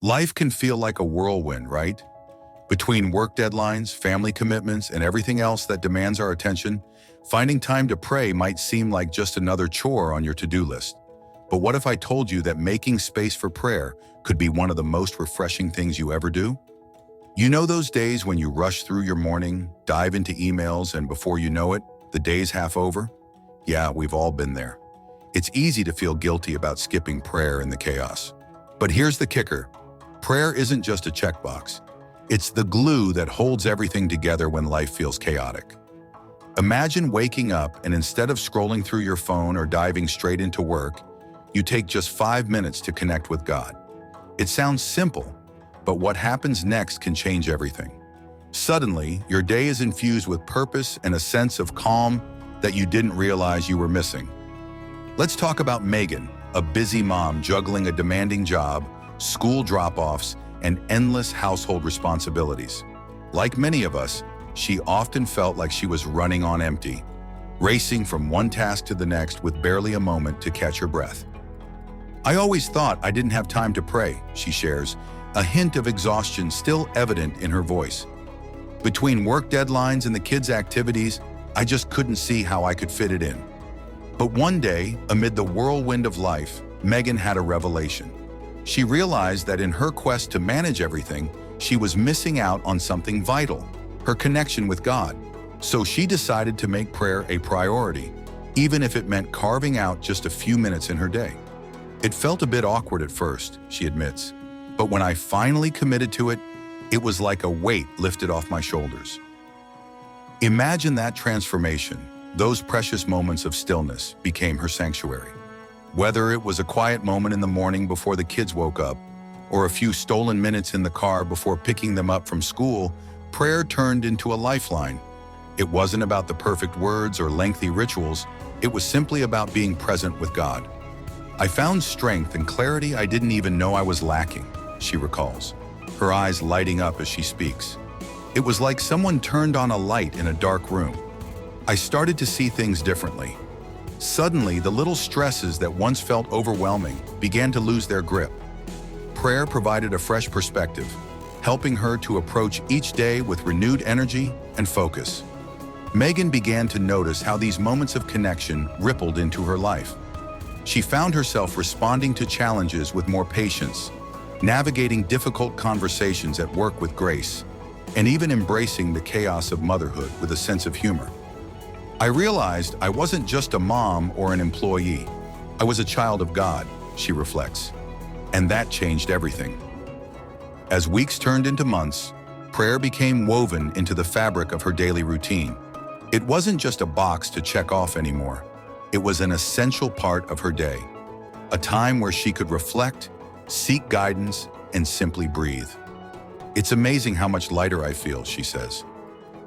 Life can feel like a whirlwind, right? Between work deadlines, family commitments, and everything else that demands our attention, finding time to pray might seem like just another chore on your to-do list. But what if I told you that making space for prayer could be one of the most refreshing things you ever do? You know those days when you rush through your morning, dive into emails, and before you know it, the day's half over? Yeah, we've all been there. It's easy to feel guilty about skipping prayer in the chaos. But here's the kicker. Prayer isn't just a checkbox. It's the glue that holds everything together when life feels chaotic. Imagine waking up and instead of scrolling through your phone or diving straight into work, you take just 5 minutes to connect with God. It sounds simple, but what happens next can change everything. Suddenly, your day is infused with purpose and a sense of calm that you didn't realize you were missing. Let's talk about Megan, a busy mom juggling a demanding job, school drop-offs, and endless household responsibilities. Like many of us, she often felt like she was running on empty, racing from one task to the next with barely a moment to catch her breath. I always thought I didn't have time to pray, she shares, a hint of exhaustion still evident in her voice. Between work deadlines and the kids' activities, I just couldn't see how I could fit it in. But one day, amid the whirlwind of life, Megan had a revelation. She realized that in her quest to manage everything, she was missing out on something vital, her connection with God. So she decided to make prayer a priority, even if it meant carving out just a few minutes in her day. It felt a bit awkward at first, she admits, but when I finally committed to it, it was like a weight lifted off my shoulders. Imagine that transformation. Those precious moments of stillness became her sanctuary. Whether it was a quiet moment in the morning before the kids woke up, or a few stolen minutes in the car before picking them up from school, prayer turned into a lifeline. It wasn't about the perfect words or lengthy rituals, it was simply about being present with God. I found strength and clarity I didn't even know I was lacking, she recalls, her eyes lighting up as she speaks. It was like someone turned on a light in a dark room. I started to see things differently. Suddenly, the little stresses that once felt overwhelming began to lose their grip. Prayer provided a fresh perspective, helping her to approach each day with renewed energy and focus. Megan began to notice how these moments of connection rippled into her life. She found herself responding to challenges with more patience, navigating difficult conversations at work with grace, and even embracing the chaos of motherhood with a sense of humor. I realized I wasn't just a mom or an employee. I was a child of God, she reflects. And that changed everything. As weeks turned into months, prayer became woven into the fabric of her daily routine. It wasn't just a box to check off anymore. It was an essential part of her day, a time where she could reflect, seek guidance, and simply breathe. It's amazing how much lighter I feel, she says.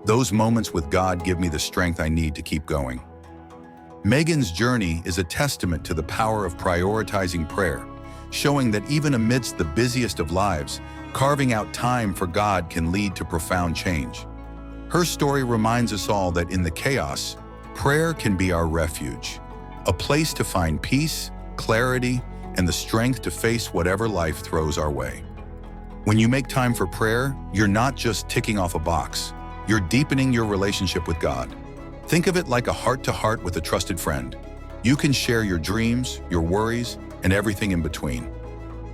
Those moments with God give me the strength I need to keep going. Megan's journey is a testament to the power of prioritizing prayer, showing that even amidst the busiest of lives, carving out time for God can lead to profound change. Her story reminds us all that in the chaos, prayer can be our refuge, a place to find peace, clarity, and the strength to face whatever life throws our way. When you make time for prayer, you're not just ticking off a box. You're deepening your relationship with God. Think of it like a heart-to-heart with a trusted friend. You can share your dreams, your worries, and everything in between.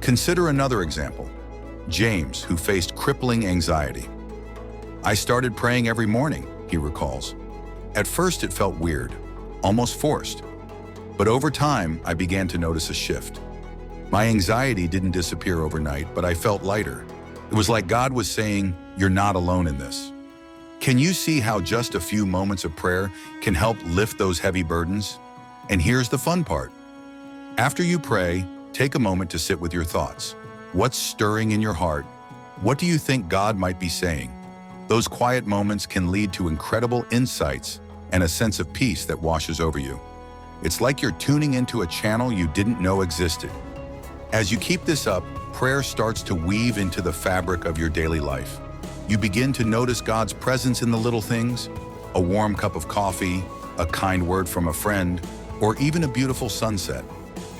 Consider another example. James, who faced crippling anxiety. I started praying every morning, he recalls. At first it felt weird, almost forced. But over time, I began to notice a shift. My anxiety didn't disappear overnight, but I felt lighter. It was like God was saying, "You're not alone in this." Can you see how just a few moments of prayer can help lift those heavy burdens? And here's the fun part. After you pray, take a moment to sit with your thoughts. What's stirring in your heart? What do you think God might be saying? Those quiet moments can lead to incredible insights and a sense of peace that washes over you. It's like you're tuning into a channel you didn't know existed. As you keep this up, prayer starts to weave into the fabric of your daily life. You begin to notice God's presence in the little things, a warm cup of coffee, a kind word from a friend, or even a beautiful sunset.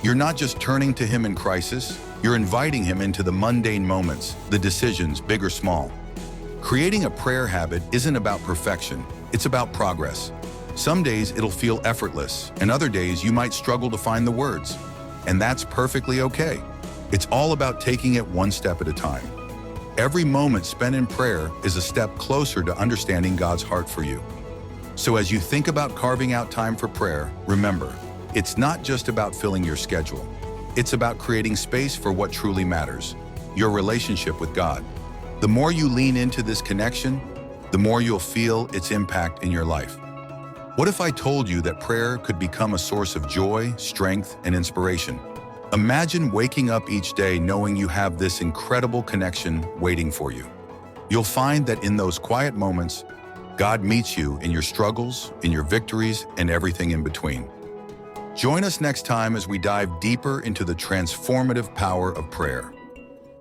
You're not just turning to Him in crisis, You're inviting him into the mundane moments, the decisions, big or small. Creating a prayer habit isn't about perfection, it's about progress. Some days it'll feel effortless, and other days you might struggle to find the words. And that's perfectly okay. It's all about taking it one step at a time. Every moment spent in prayer is a step closer to understanding God's heart for you. So as you think about carving out time for prayer, remember, it's not just about filling your schedule. It's about creating space for what truly matters, your relationship with God. The more you lean into this connection, the more you'll feel its impact in your life. What if I told you that prayer could become a source of joy, strength, and inspiration? Imagine waking up each day knowing you have this incredible connection waiting for you. You'll find that in those quiet moments, God meets you in your struggles, in your victories, and everything in between. Join us next time as we dive deeper into the transformative power of prayer.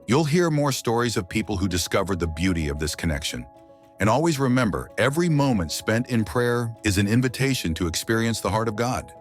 You'll hear more stories of people who discovered the beauty of this connection. And always remember, every moment spent in prayer is an invitation to experience the heart of God.